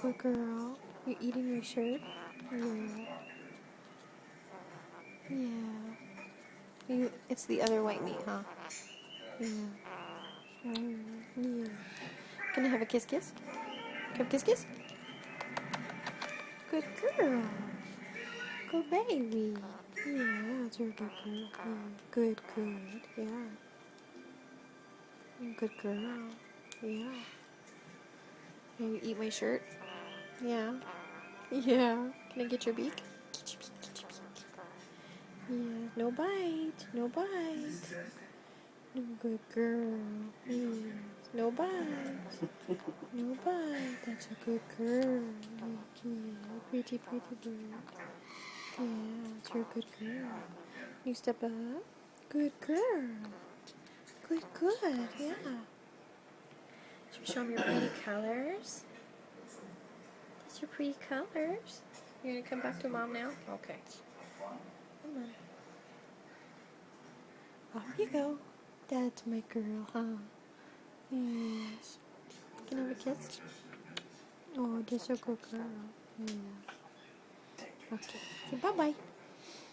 good girl. You eating your shirt? Yeah. Yeah. It's the other white meat, huh? Yeah. Yeah. Can I have a kiss kiss? Can I have a kiss kiss? Good girl. Good baby. Yeah, it's your good girl. Yeah. Good. Yeah. Good girl. Yeah. Yeah, you eat my shirt? Yeah. Yeah. Can I get your beak? Get your beak. Get your beak. Yeah. No bite. No bite. No, good girl. Yes. No bite. No bite. That's a good girl. Yeah. Pretty bird. Yeah, it's your good girl. You step up. Good girl. Good. Yeah. Should we show them your pretty colors? These are pretty colors. You're gonna come back to mom now? Okay. Come on. Off you go. That's my girl, huh? Yes. Can I have a kiss? Oh, that's a good girl. Yeah. Okay. Say bye-bye.